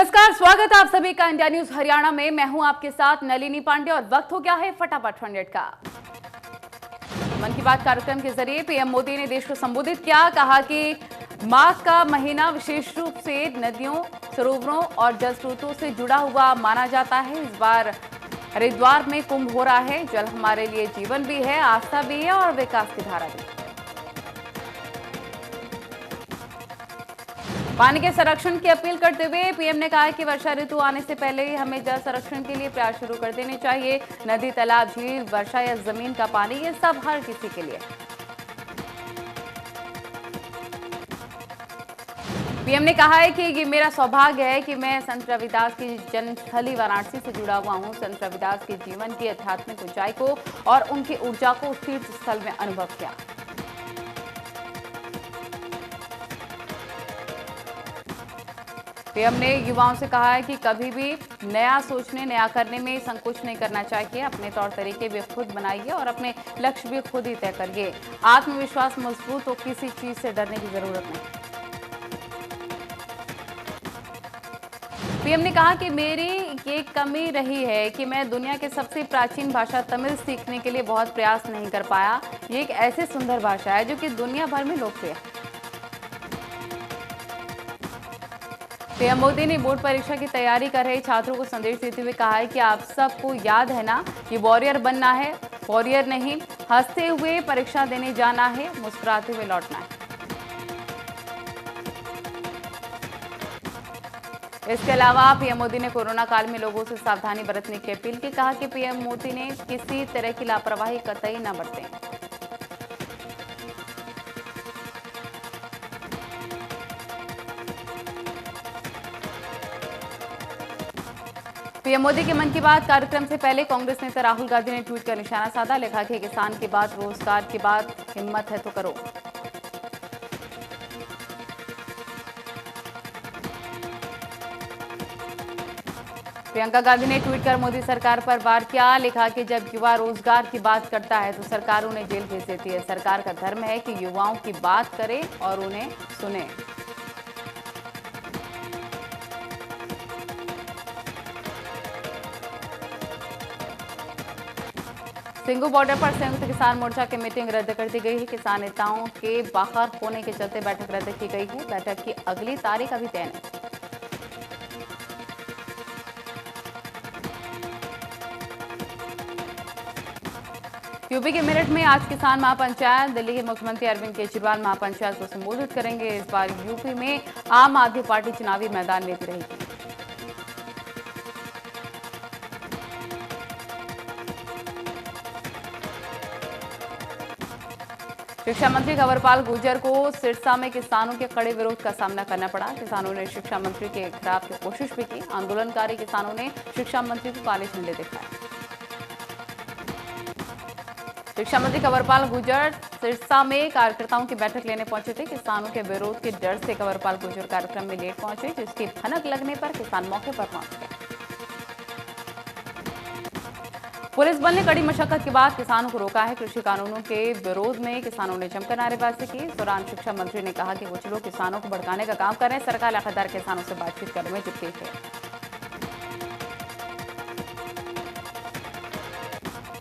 नमस्कार, स्वागत है आप सभी का इंडिया न्यूज हरियाणा में। मैं हूं आपके साथ नलिनी पांडे और वक्त हो गया है फटाफट 100 का। मन की बात कार्यक्रम के जरिए पीएम मोदी ने देश को संबोधित किया। कहा कि माघ का महीना विशेष रूप से नदियों, सरोवरों और जल स्रोतों से जुड़ा हुआ माना जाता है। इस बार हरिद्वार में कुंभ हो रहा है। जल हमारे लिए जीवन भी है, आस्था भी है और विकास की धारा भी। पानी के संरक्षण की अपील करते हुए पीएम ने कहा कि वर्षा ऋतु आने से पहले ही हमें जल संरक्षण के लिए प्रयास शुरू कर देने चाहिए। नदी, तालाब, झील, वर्षा या जमीन का पानी, ये सब हर किसी के लिए। पीएम ने कहा है कि ये मेरा सौभाग्य है कि मैं संत रविदास की जन्मस्थली वाराणसी से जुड़ा हुआ हूं। संत रविदास के जीवन की आध्यात्मिक ऊंचाई को और उनकी ऊर्जा को तीर्थ स्थल में अनुभव किया। पीएम ने युवाओं से कहा है कि कभी भी नया सोचने, नया करने में संकोच नहीं करना चाहिए। अपने तौर तरीके भी खुद बनाइए और अपने लक्ष्य भी खुद ही तय करिए। आत्मविश्वास मजबूत हो, किसी चीज से डरने की जरूरत नहीं। पीएम ने कहा कि मेरी ये कमी रही है कि मैं दुनिया के सबसे प्राचीन भाषा तमिल सीखने के लिए बहुत प्रयास नहीं कर पाया। ये एक ऐसी सुंदर भाषा है जो कि दुनिया भर में लोकप्रिय है। पीएम मोदी ने बोर्ड परीक्षा की तैयारी कर रहे छात्रों को संदेश देते हुए कहा है कि आप सबको याद है ना, ये वॉरियर बनना है, वॉरियर नहीं। हंसते हुए परीक्षा देने जाना है, मुस्कुराते हुए लौटना है। इसके अलावा पीएम मोदी ने कोरोना काल में लोगों से सावधानी बरतने की अपील की। कहा कि पीएम मोदी ने किसी तरह की लापरवाही कतई न बरतें। पीएम मोदी के मन की बात कार्यक्रम से पहले कांग्रेस नेता राहुल गांधी ने ट्वीट कर निशाना साधा। लिखा कि किसान की बात, रोजगार की बात, हिम्मत है तो करो। प्रियंका गांधी ने ट्वीट कर मोदी सरकार पर वार किया। लिखा कि जब युवा रोजगार की बात करता है तो सरकार उन्हें जेल भेज देती है। सरकार का धर्म है कि युवाओं की बात करे और उन्हें सुने। सिंगू बॉर्डर पर संयुक्त किसान मोर्चा की मीटिंग रद्द कर दी गई है। किसान नेताओं के बाहर होने के चलते बैठक रद्द की गई है। बैठक की अगली तारीख अभी तय नहीं। यूपी के मेरठ में आज किसान महापंचायत। दिल्ली के मुख्यमंत्री अरविंद केजरीवाल महापंचायत को संबोधित करेंगे। इस बार यूपी में आम आदमी पार्टी चुनावी मैदान में भी रहेगी। शिक्षा मंत्री कंवरपाल गुर्जर को सिरसा में किसानों के कड़े विरोध का सामना करना पड़ा। किसानों ने शिक्षा मंत्री के खिलाफ की कोशिश भी की। आंदोलनकारी किसानों ने शिक्षा मंत्री को काले झंडे दिखाए। शिक्षा मंत्री कंवरपाल गुर्जर सिरसा में कार्यकर्ताओं की बैठक लेने पहुंचे थे। किसानों के विरोध के डर से कंवरपाल गुर्जर कार्यक्रम में लेट पहुंचे, जिसकी भनक लगने पर किसान मौके पर पहुंच गए। पुलिस बल ने कड़ी मशक्कत के बाद किसानों को रोका है। कृषि कानूनों के विरोध में किसानों ने जमकर नारेबाजी की। इस दौरान शिक्षा मंत्री ने कहा कि कुछ लोग किसानों को भड़काने का काम कर रहे हैं। सरकार लगातार किसानों से बातचीत करने में जुटी है।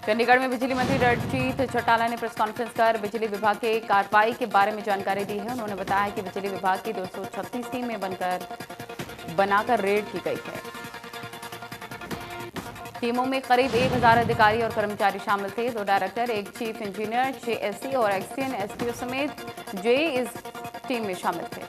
चंडीगढ़ में बिजली मंत्री रणजीत चौटाला ने प्रेस कॉन्फ्रेंस कर बिजली विभाग की कार्रवाई के बारे में जानकारी दी है। उन्होंने बताया कि बिजली विभाग की 236 टीमें बनाकर रेड की गई है। टीमों में करीब 1000 अधिकारी और कर्मचारी शामिल थे। 2 डायरेक्टर, 1 चीफ इंजीनियर, 6 एससी और एक्सटीएन एसटीओ समेत जेई इस टीम में शामिल थे।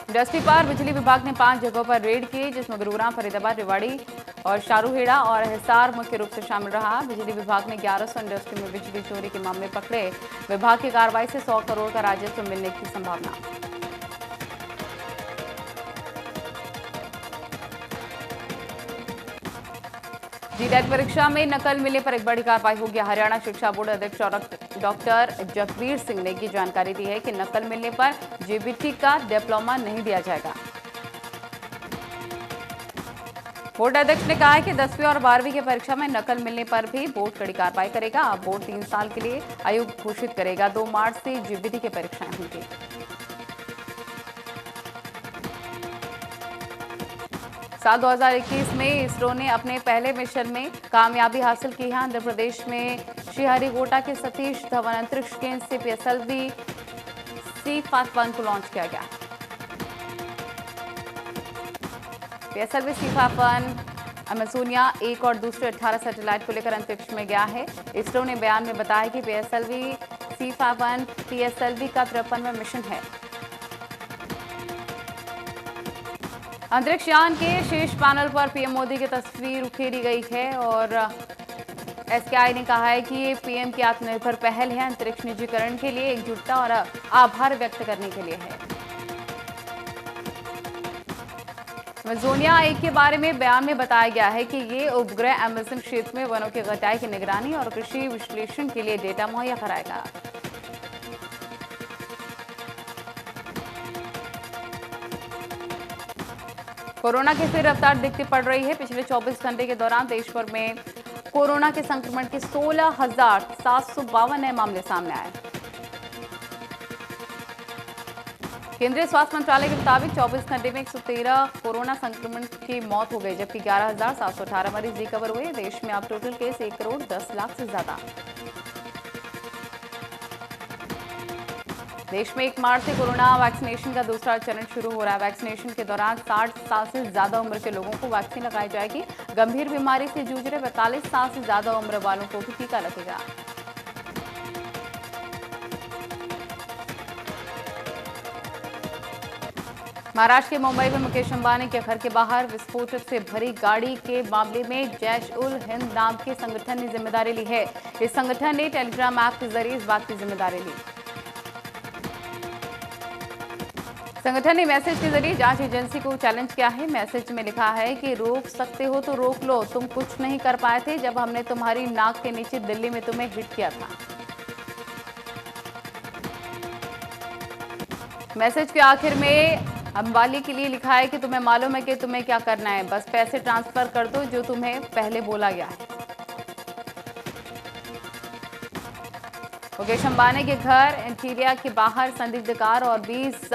इंडस्ट्री पर बिजली विभाग ने 5 जगहों पर रेड की, जिसमें गुरुग्राम, फरीदाबाद, रेवाड़ी और शारूहेड़ा और हिसार मुख्य रूप से शामिल रहा। बिजली विभाग ने 1100 इंडस्ट्री में बिजली चोरी के मामले पकड़े। विभाग की कार्रवाई से 100 करोड़ का राजस्व मिलने की संभावना। जीटेट परीक्षा में नकल मिलने पर एक बड़ी कार्रवाई होगी। हरियाणा शिक्षा बोर्ड अध्यक्ष डॉक्टर जगवीर सिंह ने की जानकारी दी है कि नकल मिलने पर जेबीटी का डिप्लोमा नहीं दिया जाएगा। बोर्ड अध्यक्ष ने कहा है कि 10वीं और 12वीं की परीक्षा में नकल मिलने पर भी बोर्ड कड़ी कार्रवाई करेगा। अब बोर्ड 3 साल के लिए आयु घोषित करेगा। 2 मार्च से जेबीटी की परीक्षाएं होंगी। साल 2021 में इसरो ने अपने पहले मिशन में कामयाबी हासिल की है। आंध्र प्रदेश में श्रीहरिकोटा के सतीश धवन अंतरिक्ष केंद्र से PSLV C51 को लॉन्च किया गया। PSLV C51 अमेजोनिया 1 और दूसरे 18 सैटेलाइट को लेकर अंतरिक्ष में गया है। इसरो ने बयान में बताया कि PSLV C51 PSLV का 53वां मिशन है। अंतरिक्ष यान के शीर्ष पैनल पर पीएम मोदी की तस्वीर उकेरी गई है और SKI ने कहा है कि ये पीएम की आत्मनिर्भर पहल है। अंतरिक्ष निजीकरण के लिए एकजुटता और आभार व्यक्त करने के लिए है। अमेजोनिया 1 के बारे में बयान में बताया गया है कि ये उपग्रह अमेज़न क्षेत्र में वनों की कटाई की निगरानी और कृषि विश्लेषण के लिए डेटा मुहैया कराएगा। कोरोना की फिर रफ्तार दिखती पड़ रही है। पिछले 24 घंटे के दौरान देश भर में कोरोना के संक्रमण के 16,752 नए मामले सामने आए। केंद्रीय स्वास्थ्य मंत्रालय के मुताबिक 24 घंटे में 113 कोरोना संक्रमण की मौत हो गई, जबकि 11,718 मरीज रिकवर हुए। देश में अब टोटल केस 1 करोड़ 10 लाख से ज्यादा। देश में 1 मार्च से कोरोना वैक्सीनेशन का दूसरा चरण शुरू हो रहा है। वैक्सीनेशन के दौरान 60 साल से ज्यादा उम्र के लोगों को वैक्सीन लगाई जाएगी। गंभीर बीमारी से जूझ रहे 45 साल से ज्यादा उम्र वालों को भी टीका लगेगा। महाराष्ट्र के मुंबई में मुकेश अंबानी के घर के बाहर विस्फोट से भरी गाड़ी के मामले में जैश-उल-हिंद नाम के संगठन ने जिम्मेदारी ली है। इस संगठन ने टेलीग्राम ऐप के जरिए इस बात की जिम्मेदारी ली। संगठन ने मैसेज के जरिए जांच एजेंसी को चैलेंज किया है। मैसेज में लिखा है कि रोक सकते हो तो रोक लो, तुम कुछ नहीं कर पाए थे जब हमने तुम्हारी नाक के नीचे दिल्ली में तुम्हें हिट किया था। मैसेज के आखिर में अंबानी के लिए लिखा है कि तुम्हें मालूम है कि तुम्हें क्या करना है, बस पैसे ट्रांसफर कर दो जो तुम्हें पहले बोला गया है। मुकेश अंबानी के घर एंटीलिया के बाहर संदिग्ध कार और 20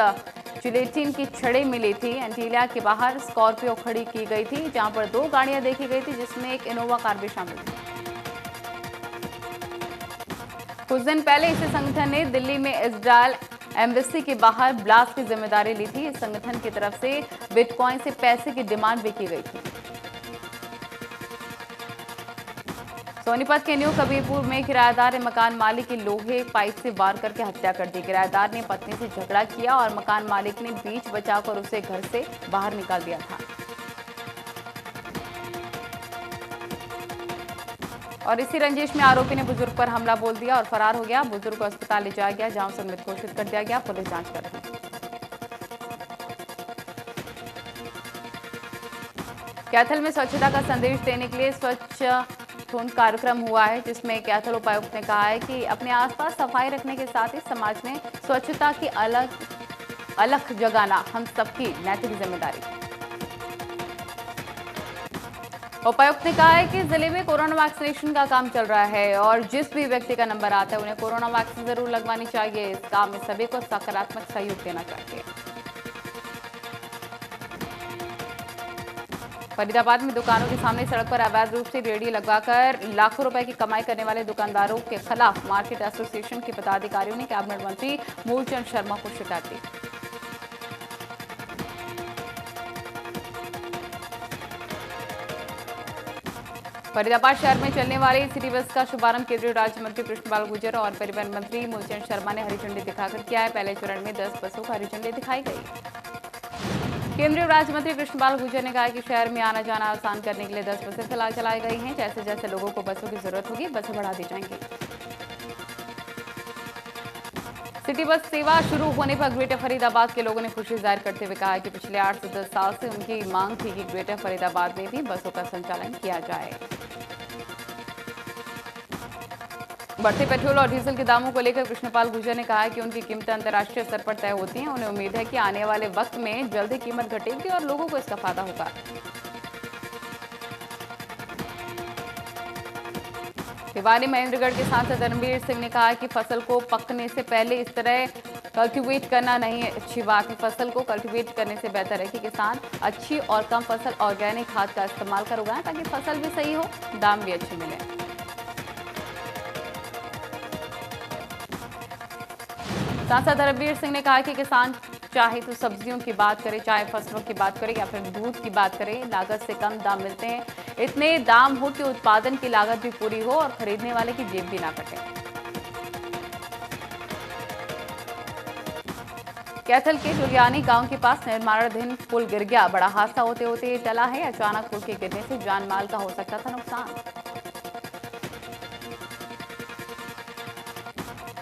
जिलेटिन की छड़ें मिली थी। एंटीलिया के बाहर स्कॉर्पियो खड़ी की गई थी, जहां पर 2 गाड़ियां देखी गई थी, जिसमें एक इनोवा कार भी शामिल थी। कुछ दिन पहले इसी संगठन ने दिल्ली में इजरायल एम्बेसी के बाहर ब्लास्ट की जिम्मेदारी ली थी। इस संगठन की तरफ से बिटकॉइन से पैसे की डिमांड भी की गई थी। सोनीपत के न्यू कबीरपुर में किराएदार ने मकान मालिक की लोहे पाइप से वार करके हत्या कर दी। किराएदार ने पत्नी से झगड़ा किया और मकान मालिक ने बीच बचाकर उसे घर से बाहर निकाल दिया था। और इसी रंजिश में आरोपी ने बुजुर्ग पर हमला बोल दिया और फरार हो गया। बुजुर्ग को अस्पताल ले जाया गया, जहां उसे मृत घोषित कर दिया गया। पुलिस जांच कर रही है। कैथल में स्वच्छता का संदेश देने के लिए स्वच्छ धुंध कार्यक्रम हुआ है, जिसमें कैथल उपायुक्त ने कहा है कि अपने आसपास सफाई रखने के साथ ही समाज में स्वच्छता की अलख जगाना हम सबकी नैतिक जिम्मेदारी। उपायुक्त ने कहा है कि जिले में कोरोना वैक्सीनेशन का काम चल रहा है और जिस भी व्यक्ति का नंबर आता है उन्हें कोरोना वैक्सीन जरूर लगवानी चाहिए। इस काम में सभी को सकारात्मक सहयोग देना चाहिए। फरीदाबाद में दुकानों के सामने सड़क पर अवैध रूप से रेहड़ी लगवाकर लाखों रुपए की कमाई करने वाले दुकानदारों के खिलाफ मार्केट एसोसिएशन के पदाधिकारियों ने कैबिनेट मंत्री मूलचंद शर्मा को शिकायत दी। फरीदाबाद शहर में चलने वाली सिटी बस का शुभारंभ केंद्रीय राज्य मंत्री कृष्णपाल गुर्जर और परिवहन मंत्री मूलचंद शर्मा ने हरी झंडी दिखाकर किया है। पहले चरण में 10 बसों को हरी झंडी दिखाई गई। केंद्रीय राज्य मंत्री कृष्णपाल गुर्जर ने कहा कि शहर में आना जाना आसान करने के लिए 10 बसें फिलहाल चलाई गई हैं। जैसे जैसे लोगों को बसों की जरूरत होगी बसें बढ़ा दी जाएंगी। सिटी बस सेवा शुरू होने पर ग्रेटर फरीदाबाद के लोगों ने खुशी जाहिर करते हुए कहा कि पिछले 8 से 10 साल से उनकी मांग थी कि ग्रेटर फरीदाबाद में भी बसों का संचालन किया जाए। बढ़ते पेट्रोल और डीजल के दामों को लेकर कृष्णपाल गुर्जर ने कहा कि उनकी कीमतें अंतर्राष्ट्रीय स्तर पर तय होती हैं। उन्हें उम्मीद है कि आने वाले वक्त में जल्दी कीमत घटेगी और लोगों को इसका फायदा होगा। भिवानी महेंद्रगढ़ के सांसद रणबीर सिंह ने कहा कि फसल को पकने से पहले इस तरह कल्टीवेट करना नहीं है अच्छी बात है। फसल को कल्टीवेट करने से बेहतर है कि किसान अच्छी और कम फसल ऑर्गेनिक खाद का इस्तेमाल कर उगाएं ताकि फसल भी सही हो, दाम भी अच्छे मिले। सांसद रणबीर सिंह ने कहा कि किसान चाहे तो सब्जियों की बात करें, चाहे फसलों की बात करें या फिर दूध की बात करें, लागत से कम दाम मिलते हैं। इतने दाम हो कि उत्पादन की लागत भी पूरी हो और खरीदने वाले की जेब भी ना कटे। कैथल के जुलियानी गांव के पास निर्माणाधीन पुल गिर गया। बड़ा हादसा होते होते टला है। अचानक पुल के गिरने से जान माल का हो सकता था नुकसान।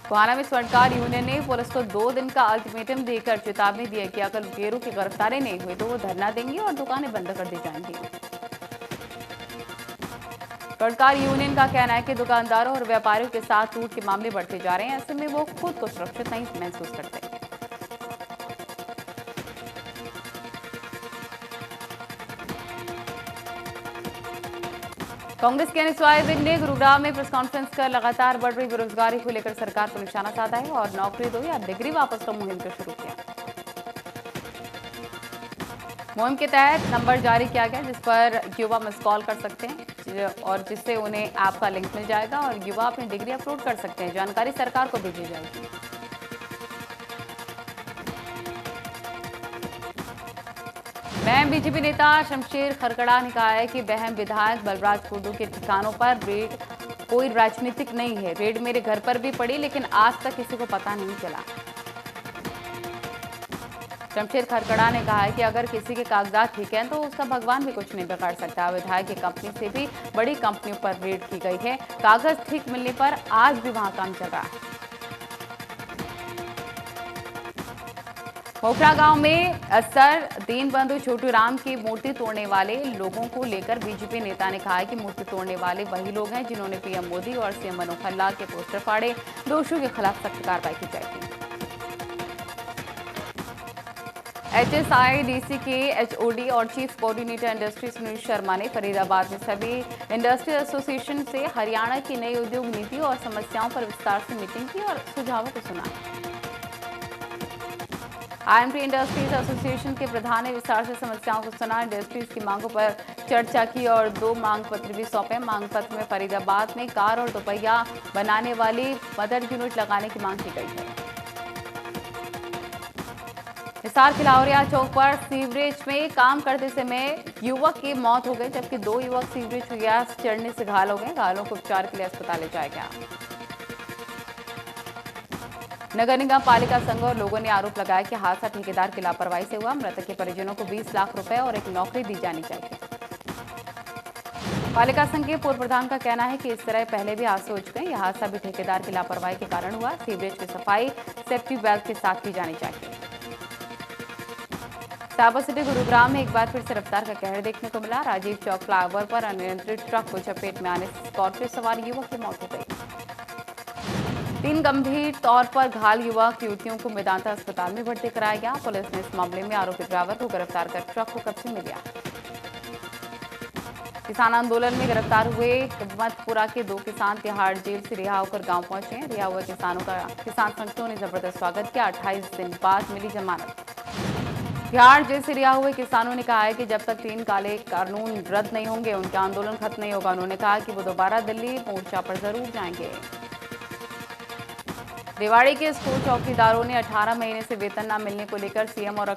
गोहाना में स्वर्णकार यूनियन ने पुलिस को 2 दिन का अल्टीमेटम देकर चेतावनी दी है कि अगर लुटेरों की गिरफ्तारी नहीं हुई तो वो धरना देंगे और दुकानें बंद कर दी जाएंगी। स्वर्णकार यूनियन का कहना है कि दुकानदारों और व्यापारियों के साथ लूट के मामले बढ़ते जा रहे हैं। ऐसे में वो खुद को सुरक्षित नहीं महसूस करते। कांग्रेस के अनिस वाहिद ने गुरुग्राम में प्रेस कॉन्फ्रेंस कर लगातार बढ़ रही बेरोजगारी को लेकर सरकार पर निशाना साधा है और नौकरी दो या डिग्री वापस लो मुहिम को शुरू किया। मुहिम के तहत नंबर जारी किया गया जिस पर युवा मिस कॉल कर सकते हैं और जिससे उन्हें ऐप का लिंक मिल जाएगा और युवा अपनी डिग्री अपलोड कर सकते हैं। जानकारी सरकार को भेजी जाएगी। बहम बीजेपी नेता शमशेर खरकड़ा ने कहा है कि बहम विधायक बलराज कुंडू के ठिकानों पर रेड कोई राजनीतिक नहीं है। रेड मेरे घर पर भी पड़ी लेकिन आज तक किसी को पता नहीं चला। शमशेर खरकड़ा ने कहा है कि अगर किसी के कागजात ठीक हैं तो उसका भगवान भी कुछ नहीं बिगाड़ सकता। विधायक की कंपनी से भी बड़ी कंपनियों पर रेड की गई है। कागज ठीक मिलने पर आज भी वहां काम चल रहा है। मोखरा गांव में सर दीनबंधु छोटू राम की मूर्ति तोड़ने वाले लोगों को लेकर बीजेपी नेता ने कहा है कि मूर्ति तोड़ने वाले वही लोग हैं जिन्होंने पीएम मोदी और सीएम मनोहर लाल के पोस्टर फाड़े। दोषियों के खिलाफ सख्त कार्रवाई की जाएगी। HSIDC के HOD और chief coordinator industry Sunil Sharma ने फरीदाबाद में सभी इंडस्ट्री एसोसिएशन से हरियाणा की नई उद्योग नीति और समस्याओं पर विस्तार से मीटिंग की और सुझावों को सुना। IMT इंडस्ट्रीज एसोसिएशन के प्रधान ने विस्तार से समस्याओं को सुना। इंडस्ट्रीज की मांगों पर चर्चा की और 2 मांग पत्र भी सौंपे। मांग पत्र में फरीदाबाद में कार और दोपहिया बनाने वाली मदर यूनिट लगाने की मांग की गई है। हिसार के लाहौरिया चौक पर सीवरेज में काम करते समय युवक की मौत हो गई जबकि 2 युवक सीवरेज में गैस चढ़ने से घायल हो गए। घायलों को उपचार के लिए अस्पताल ले जाया गया। नगर निगम पालिका संघ और लोगों ने आरोप लगाया कि हादसा ठेकेदार की लापरवाही से हुआ। मृतक के परिजनों को 20 लाख रुपए और एक नौकरी दी जानी चाहिए। पालिका संघ के पूर्व प्रधान का कहना है कि इस तरह पहले भी हादसे हो चुके हैं। यह हादसा भी ठेकेदार की लापरवाही के कारण हुआ। सीवरेज की सफाई सेफ्टी बेल्ट के साथ की जानी चाहिए। साबर सिटी गुरुग्राम में एक बार फिर से रफ्तार का कहर देखने को मिला। राजीव चौक फ्लाईओवर पर अनियंत्रित ट्रक को चपेट में आने से स्कॉर्पियो सवार युवक की मौत हो गई। 3 गंभीर तौर पर घायल युवक युवतियों को मेदांता अस्पताल में भर्ती कराया गया। पुलिस ने इस मामले में आरोपी ड्राइवर को गिरफ्तार कर ट्रक को कब्जे में लिया। किसान आंदोलन में गिरफ्तार हुए हिम्मतपुरा के 2 किसान तिहाड़ जेल से रिहा होकर गांव पहुंचे हैं। रिहा हुए किसानों का किसान संगठनों ने जबरदस्त स्वागत किया। 28 दिन बाद मिली जमानत। तिहाड़ जेल से रिहा हुए किसानों ने कहा है कि जब तक 3 काले कानून रद्द नहीं होंगे उनका आंदोलन खत्म नहीं होगा। उन्होंने कहा कि वो दोबारा दिल्ली मोर्चा पर जरूर जाएंगे। रेवाड़ी के स्कूल चौकीदारों ने 18 महीने से वेतन न मिलने को लेकर सीएम और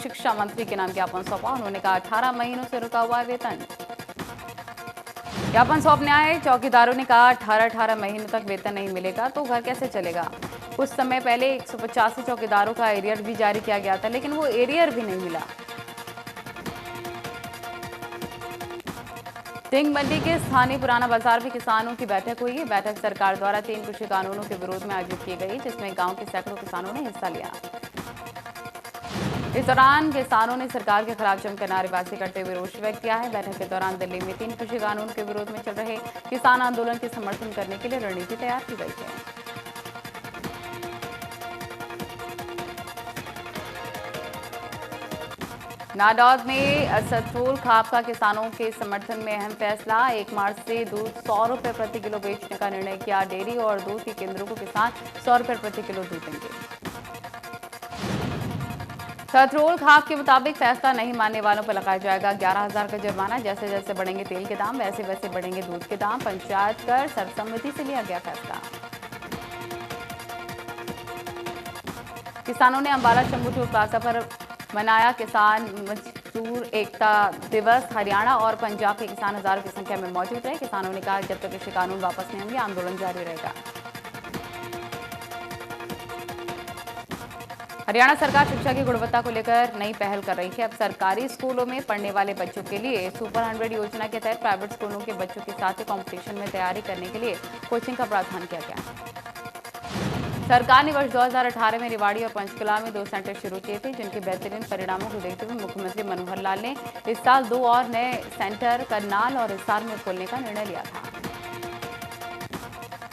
शिक्षा मंत्री के नाम ज्ञापन सौंपा। उन्होंने कहा 18 महीनों से रुका हुआ वेतन। ज्ञापन सौंपने आए चौकीदारों ने कहा 18 महीनों तक वेतन नहीं मिलेगा तो घर कैसे चलेगा। कुछ समय पहले 185 चौकीदारों का एरियर भी जारी किया गया था लेकिन वो एरियर भी नहीं मिला। सिंह मंडी के स्थानीय पुराना बाजार में किसानों की बैठक हुई। बैठक सरकार द्वारा 3 कृषि कानूनों के विरोध में आयोजित की गई जिसमें गांव के सैकड़ों किसानों ने हिस्सा लिया। इस दौरान किसानों ने सरकार के खिलाफ जमकर नारेबाजी करते हुए रोष व्यक्त किया है। बैठक के दौरान दिल्ली में 3 कृषि कानून के विरोध में चल रहे किसान आंदोलन के समर्थन करने के लिए रणनीति तैयार की गई है। नादौद में सतरोल खाप का किसानों के समर्थन में अहम फैसला। 1 मार्च से दूध 100 रुपए प्रति किलो बेचने का निर्णय किया। डेयरी और दूध के केंद्रों को किसान 100 रुपए प्रति किलो दूध देंगे। सतरोल खाप के मुताबिक फैसला नहीं मानने वालों पर लगाया जाएगा 11,000 का जुर्माना। जैसे जैसे बढ़ेंगे तेल के दाम वैसे वैसे बढ़ेंगे दूध के दाम। पंचायत कर सर्वसम्मति से लिया गया फैसला। किसानों ने अंबाला शंभू टोल प्लाजा पर मनाया किसान मजदूर एकता दिवस। हरियाणा और पंजाब के किसान हजारों की संख्या में मौजूद रहे। किसानों ने कहा जब तक कृषि कानून वापस नहीं होंगे आंदोलन जारी रहेगा। हरियाणा सरकार शिक्षा की गुणवत्ता को लेकर नई पहल कर रही है। अब सरकारी स्कूलों में पढ़ने वाले बच्चों के लिए सुपर 100 योजना के तहत प्राइवेट स्कूलों के बच्चों के साथ ही कंपटीशन में तैयारी करने के लिए कोचिंग का प्रावधान किया गया। सरकार ने वर्ष 2018 में रेवाड़ी और पंचकुला में 2 सेंटर शुरू किए थे, जिनके बेहतरीन परिणामों को देखते हुए मुख्यमंत्री मनोहर लाल ने इस साल 2 और नए सेंटर करनाल और हिसार में खोलने का निर्णय लिया था।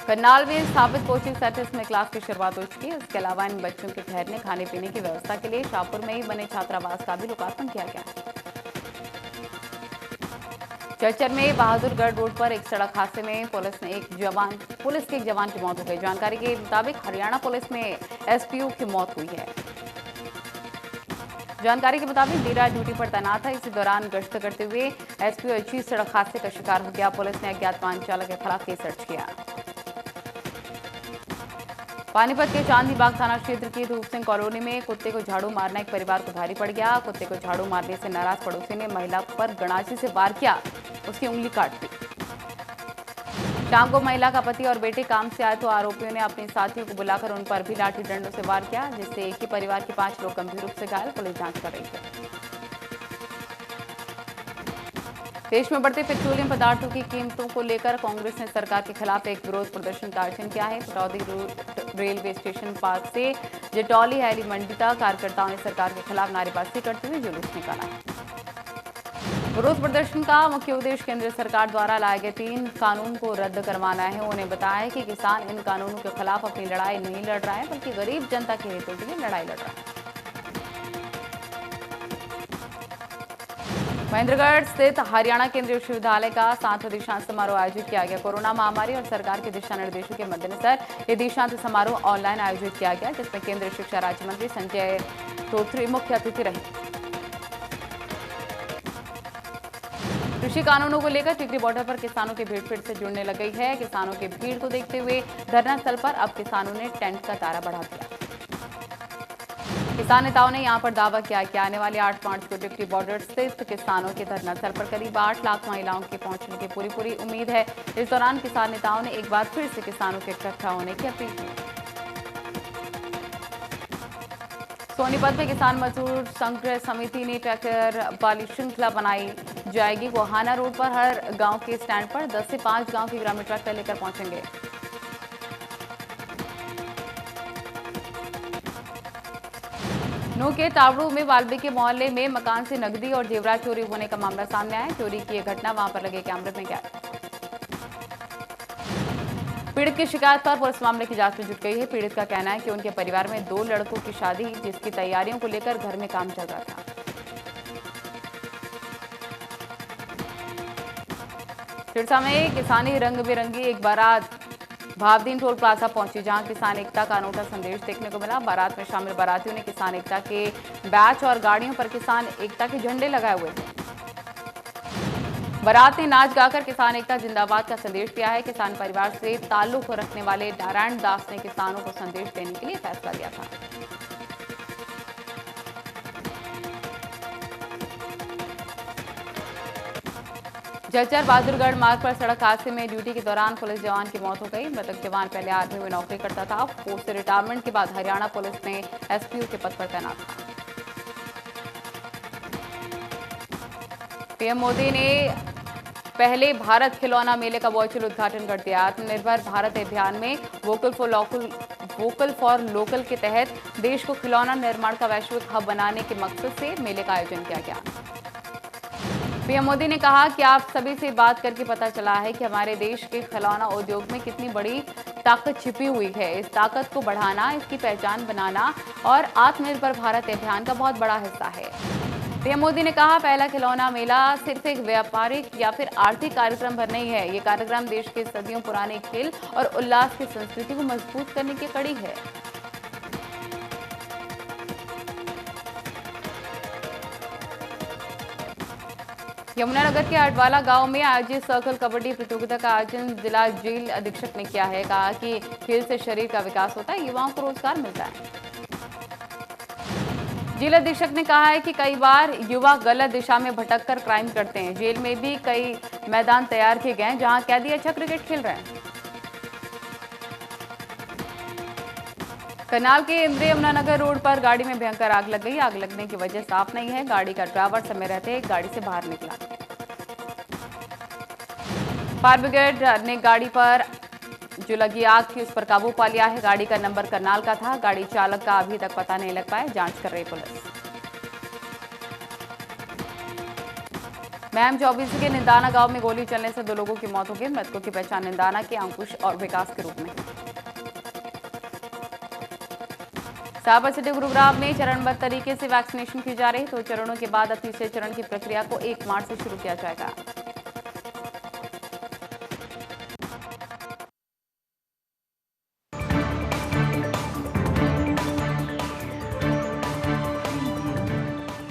करनाल में स्थापित कोचिंग सेंटर्स में क्लास की शुरुआत हो चुकी है। इसके अलावा इन बच्चों के ठहरने खाने पीने की व्यवस्था के लिए शाहपुर में ही बने छात्रावास का भी लोकार्पण किया गया। चर्चर में बहादुरगढ़ रोड पर एक सड़क हादसे में पुलिस के एक जवान की मौत हो गई। जानकारी के मुताबिक हरियाणा पुलिस में एसपीओ की मौत हुई है। जानकारी के मुताबिक डीरा ड्यूटी पर तैनात था। इसी दौरान गश्त करते हुए एसपीओ अजीत सड़क हादसे का शिकार हो गया। पुलिस ने अज्ञात वाहन चालक के खिलाफ केस दर्ज किया। पानीपत के चांदी बाग थाना क्षेत्र की धूप सिंह कॉलोनी में कुत्ते को झाड़ू मारना एक परिवार को भारी पड़ गया। कुत्ते को झाड़ू मारने से नाराज पड़ोसी ने महिला पर गणासी से वार किया, उसकी उंगली काट दी। शाम को महिला का पति और बेटे काम से आए तो आरोपियों ने अपने साथियों को बुलाकर उन पर भी लाठी डंडों से वार किया, जिससे एक ही परिवार के 5 लोग गंभीर रूप से घायल। पुलिस जांच कर रही है। देश में बढ़ते पेट्रोलियम पदार्थों की कीमतों को लेकर कांग्रेस ने सरकार के खिलाफ एक विरोध प्रदर्शन का आयोजन किया है। पटौदी रेलवे स्टेशन पार्क से जटौली हैली मंडी तक कार्यकर्ताओं ने सरकार के खिलाफ नारेबाजी करते हुए जुलूस निकाला है। विरोध प्रदर्शन का मुख्य उद्देश्य केंद्र सरकार द्वारा लाए गए 3 कानून को रद्द करवाना है। उन्हें बताया है कि किसान इन कानूनों के खिलाफ अपनी लड़ाई नहीं लड़ रहा है, बल्कि गरीब जनता के हितों के लिए लड़ाई लड़ रहा है। महेंद्रगढ़ स्थित हरियाणा केंद्रीय विश्वविद्यालय का 7वां दीक्षांत समारोह आयोजित किया गया। कोरोना महामारी और सरकार के दिशा निर्देशों के मद्देनजर ये दीक्षांत समारोह ऑनलाइन आयोजित किया गया, जिसमें केंद्रीय शिक्षा राज्य मंत्री संजय धोत्रे मुख्य अतिथि रहे। कृषि कानूनों को लेकर टिकरी बॉर्डर पर किसानों की भीड़ फिर से जुड़ने लग गई है। किसानों की भीड़ को देखते हुए धरना स्थल पर अब किसानों ने टेंट का तारा बढ़ा दिया। किसान नेताओं ने यहां पर दावा किया कि आने वाले 8 मार्च को टिकरी बॉर्डर स्थित किसानों के धरना स्थल पर करीब 8 लाख महिलाओं के पहुंचने की पूरी उम्मीद है। इस दौरान किसान नेताओं ने एक बार फिर से किसानों के इकट्ठा होने की अपील की। सोनीपत में किसान मजदूर संघर्ष समिति ने ट्रैक्टर वाली श्रृंखला बनाई जाएगी। गोहाना रोड पर हर गांव के स्टैंड पर 10 से 5 गांव के ग्रामीण ट्रैक्टर लेकर पहुंचेंगे। नू के तावड़ू में वाल्मीकि मोहल्ले में मकान से नकदी और जेवरात चोरी होने का मामला सामने आया। चोरी की यह घटना वहां पर लगे कैमरे में कैद। पीड़ित की शिकायत पर पुलिस मामले की जांच में जुट गई है। पीड़ित का कहना है कि उनके परिवार में 2 लड़कों की शादी जिसकी तैयारियों को लेकर घर में काम चल रहा था। सिरसा में किसानी रंग बिरंगी एक बारात भावदीन टोल प्लाजा पहुंची, जहां किसान एकता का अनूठा संदेश देखने को मिला। बारात में शामिल बारातियों ने किसान एकता के बैच और गाड़ियों पर किसान एकता के झंडे लगाए हुए थे। बारात ने नाच गाकर किसान एकता जिंदाबाद का संदेश दिया है। किसान परिवार से ताल्लुक रखने वाले नारायण दास ने किसानों को संदेश देने के लिए फैसला लिया था। जर्जर बहादुरगढ़ मार्ग पर सड़क हादसे में ड्यूटी के दौरान पुलिस जवान की मौत हो गई। मृतक जवान पहले आर्मी में नौकरी करता था। पोस्ट से रिटायरमेंट के बाद हरियाणा पुलिस में एसपीओ के पद पर तैनात था। पीएम मोदी ने पहले भारत खिलौना मेले का वर्चुअल उद्घाटन कर दिया। आत्मनिर्भर भारत अभियान में वोकल फॉर लोकल के तहत देश को खिलौना निर्माण का वैश्विक हब बनाने के मकसद से मेले का आयोजन किया गया। पीएम मोदी ने कहा कि आप सभी से बात करके पता चला है कि हमारे देश के खिलौना उद्योग में कितनी बड़ी ताकत छिपी हुई है। इस ताकत को बढ़ाना, इसकी पहचान बनाना और आत्मनिर्भर भारत अभियान का बहुत बड़ा हिस्सा है। पीएम मोदी ने कहा, पहला खिलौना मेला सिर्फ एक व्यापारिक या फिर आर्थिक कार्यक्रम भर नहीं है। ये कार्यक्रम देश के सदियों पुराने खेल और उल्लास की संस्कृति को मजबूत करने की कड़ी है। यमुनानगर के अडवाला गांव में आयोजित सर्कल कबड्डी प्रतियोगिता का आयोजन जिला जेल अधीक्षक ने किया है। कहा कि खेल से शरीर का विकास होता है, युवाओं को रोजगार मिलता है। जेल अधीक्षक ने कहा है कि कई बार युवा गलत दिशा में भटककर क्राइम करते हैं। जेल में भी कई मैदान तैयार किए गए हैं जहां कैदी अच्छा क्रिकेट खेल रहे हैं। करनाल के इंद्र यमुनानगर रोड पर गाड़ी में भयंकर आग लग गई। आग लगने की वजह साफ नहीं है। गाड़ी का ड्राइवर समय रहते गाड़ी से बाहर निकला। फायर ब्रिगेड ने गाड़ी पर जो लगी आग थी उस पर काबू पा लिया है। गाड़ी का नंबर करनाल का था। गाड़ी चालक का अभी तक पता नहीं लग पाया, जांच कर रही पुलिस। महम 24 के निंदाना गांव में गोली चलने से 2 लोगों की मौत हो गई। मृतकों की पहचान निंदाना के अंकुश और विकास के रूप में। साबर सिटी गुरुग्राम में चरणबद्ध तरीके से वैक्सीनेशन की जा रही है। 2 चरणों के बाद अब तीसरे चरण की प्रक्रिया को 1 मार्च से शुरू किया जाएगा।